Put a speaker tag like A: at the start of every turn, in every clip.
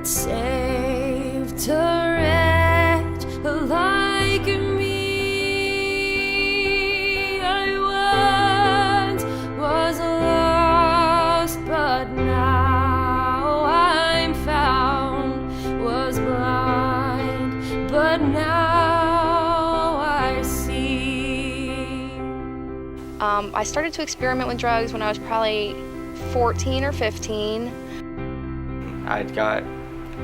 A: that saved a wretch like me. I once was lost, but now I'm found, was blind, but now I see.
B: I started to experiment with drugs when I was probably 14 or 15.
C: I got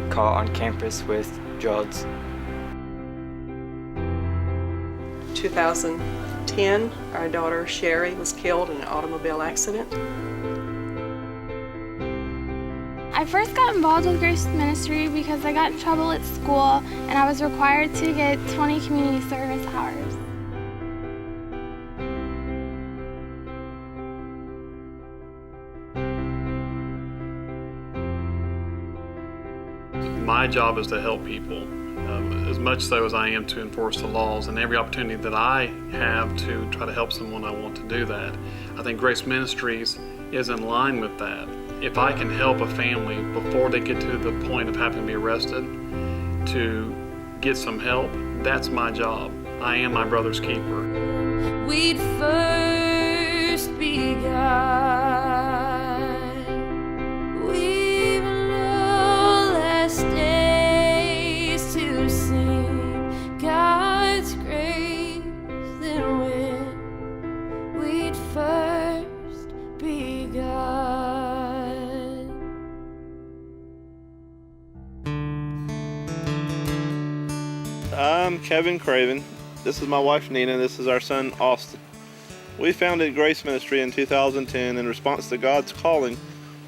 C: caught on campus with drugs.
D: 2010, our daughter Sherry was killed in an automobile accident.
E: I first got involved with Grace Ministry because I got in trouble at school and I was required to get 20 community service hours.
F: My job is to help people, as much so as I am to enforce the laws, and every opportunity that I have to try to help someone, I want to do that. I think Grace Ministries is in line with that. If I can help a family before they get to the point of having to be arrested to get some help, that's my job. I am my brother's keeper.
A: We'd first begun. We've no less days to sing God's grace than when we'd first begun.
G: I'm Kevin Craven. This is my wife Nina. This is our son Austin. We founded Grace Ministry in 2010 in response to God's calling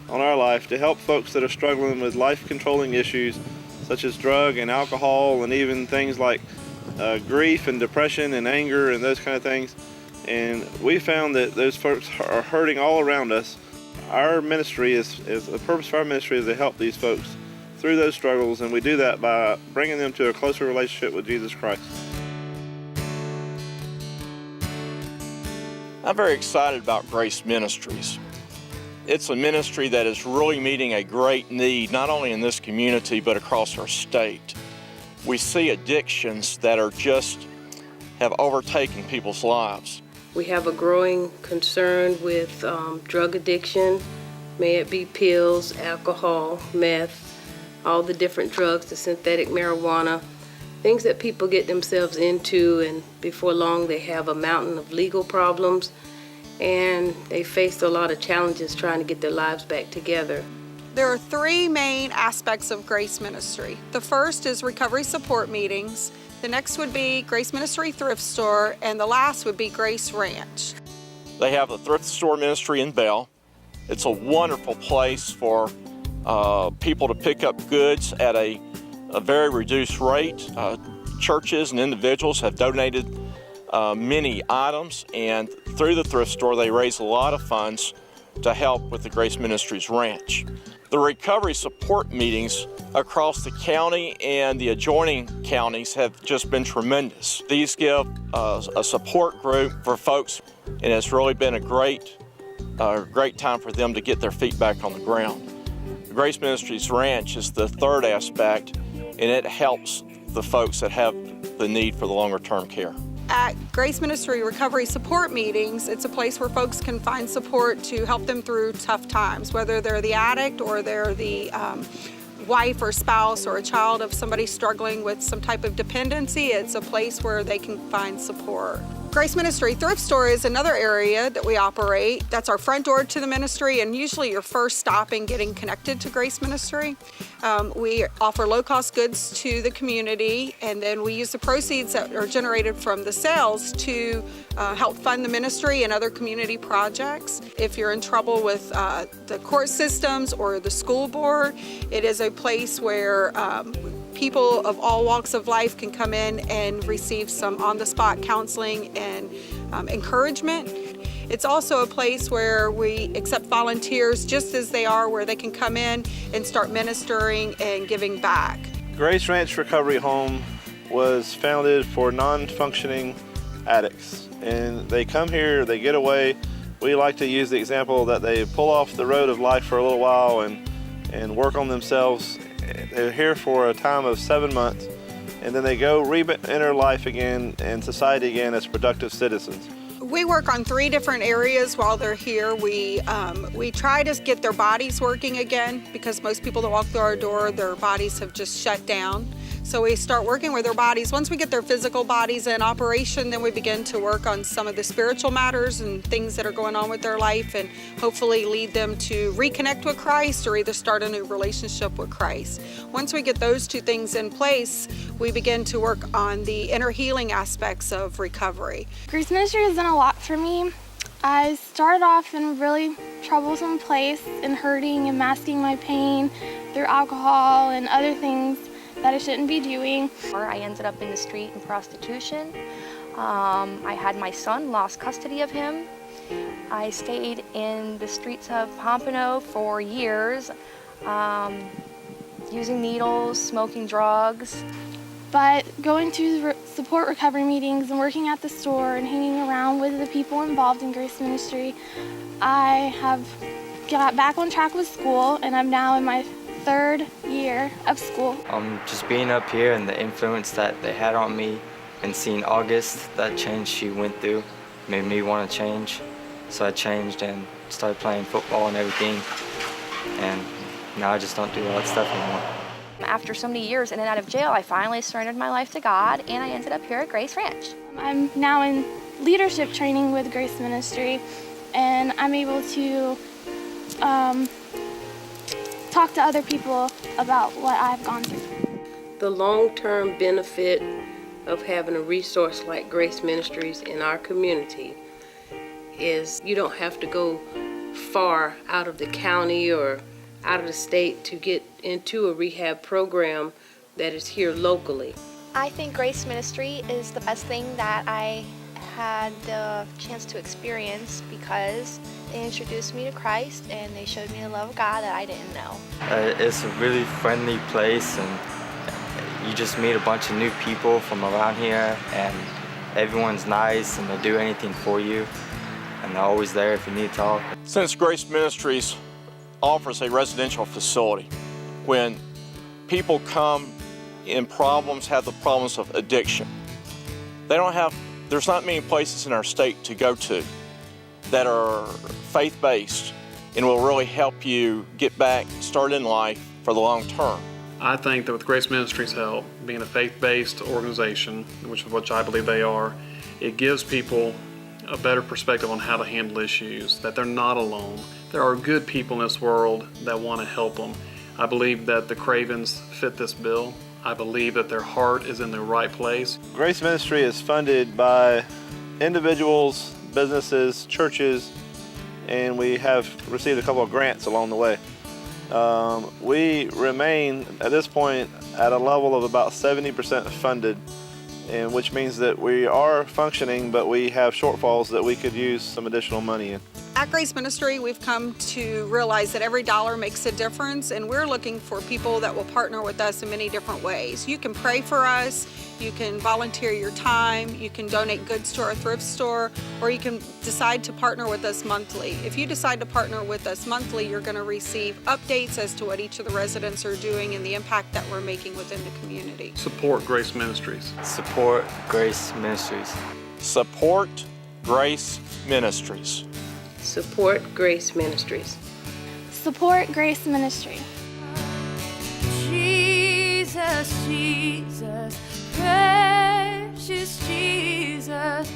G: on our life to help folks that are struggling with life-controlling issues such as drug and alcohol and even things like grief and depression and anger and those kind of things. And we found that those folks are hurting all around us. Our ministry is the purpose of our ministry is to help these folks through those struggles, and we do that by bringing them to a closer relationship with Jesus Christ.
H: I'm very excited about Grace Ministries. It's a ministry that is really meeting a great need, not only in this community, but across our state. We see addictions that are have overtaken people's lives.
D: We have a growing concern with drug addiction, may it be pills, alcohol, meth, all the different drugs, the synthetic marijuana, things that people get themselves into, and before long they have a mountain of legal problems and they face a lot of challenges trying to get their lives back together.
I: There are three main aspects of Grace Ministry. The first is recovery support meetings. The next would be Grace Ministry Thrift Store, and the last would be Grace Ranch.
H: They have a thrift store ministry in Bell. It's a wonderful place for people to pick up goods at a very reduced rate. Churches and individuals have donated many items, and through the thrift store they raise a lot of funds to help with the Grace Ministries Ranch. The recovery support meetings across the county and the adjoining counties have just been tremendous. These give a support group for folks, and it's really been a great time for them to get their feet back on the ground. The Grace Ministries Ranch is the third aspect, and it helps the folks that have the need for the longer-term care.
I: At Grace Ministry Recovery Support Meetings, it's a place where folks can find support to help them through tough times, whether they're the addict or they're the wife or spouse or a child of somebody struggling with some type of dependency. It's a place where they can find support. Grace Ministry Thrift Store is another area that we operate. That's our front door to the ministry, and usually your first stop in getting connected to Grace Ministry. We offer low-cost goods to the community, and then we use the proceeds that are generated from the sales to help fund the ministry and other community projects. If you're in trouble with the court systems or the school board, it is a place where people of all walks of life can come in and receive some on-the-spot counseling and encouragement. It's also a place where we accept volunteers just as they are, where they can come in and start ministering and giving back.
G: Grace Ranch Recovery Home was founded for non-functioning addicts, and they come here, they get away. We like to use the example that they pull off the road of life for a little while and work on themselves They're here for a time of 7 months, and then they go re-enter life again and society again as productive citizens.
I: We work on 3 different areas while they're here. We try to get their bodies working again, because most people that walk through our door, their bodies have just shut down. So we start working with their bodies. Once we get their physical bodies in operation, then we begin to work on some of the spiritual matters and things that are going on with their life, and hopefully lead them to reconnect with Christ or either start a new relationship with Christ. Once we get those 2 things in place, we begin to work on the inner healing aspects of recovery.
E: Grace Ministry has done a lot for me. I started off in a really troublesome place and hurting and masking my pain through alcohol and other things that I shouldn't be doing.
B: I ended up in the street in prostitution. I had my son, lost custody of him. I stayed in the streets of Pompano for years, using needles, smoking drugs.
E: But going to support recovery meetings and working at the store and hanging around with the people involved in Grace Ministry, I have got back on track with school, and I'm now in my 3rd year of school.
C: Just being up here and the influence that they had on me, and seeing August, that change she went through, made me want to change. So I changed and started playing football and everything, and now I just don't do all that stuff anymore.
B: After so many years in and out of jail, I finally surrendered my life to God, and I ended up here at Grace Ranch.
E: I'm now in leadership training with Grace Ministry, and I'm able to talk to other people about what I've gone through.
D: The long-term benefit of having a resource like Grace Ministries in our community is you don't have to go far out of the county or out of the state to get into a rehab program that is here locally.
B: I think Grace Ministry is the best thing that I had the chance to experience, because they introduced me to Christ and they showed me the love of God that I didn't know.
C: It's a really friendly place, and you just meet a bunch of new people from around here, and everyone's nice and they'll do anything for you, and they're always there if you need to talk.
H: Since Grace Ministries offers a residential facility, when people come in problems, have the problems of addiction, there's not many places in our state to go to that are faith-based and will really help you get back started in life for the long term.
F: I think that with Grace Ministries' help, being a faith-based organization, which I believe they are, it gives people a better perspective on how to handle issues, that they're not alone. There are good people in this world that want to help them. I believe that the Cravens fit this bill. I believe that their heart is in the right place. Grace
G: Ministry is funded by individuals, businesses, churches, and we have received a couple of grants along the way. We remain at this point at a level of about 70% funded, and which means that we are functioning, but we have shortfalls that we could use some additional money in.
I: At Grace Ministry, we've come to realize that every dollar makes a difference, and we're looking for people that will partner with us in many different ways. You can pray for us, you can volunteer your time, you can donate goods to our thrift store, or you can decide to partner with us monthly. If you decide to partner with us monthly, you're going to receive updates as to what each of the residents are doing and the impact that we're making within the community.
F: Support Grace Ministries.
C: Support Grace Ministries.
H: Support Grace Ministries.
D: Support Grace Ministries.
E: Support Grace Ministry.
A: Jesus, Jesus, precious Jesus.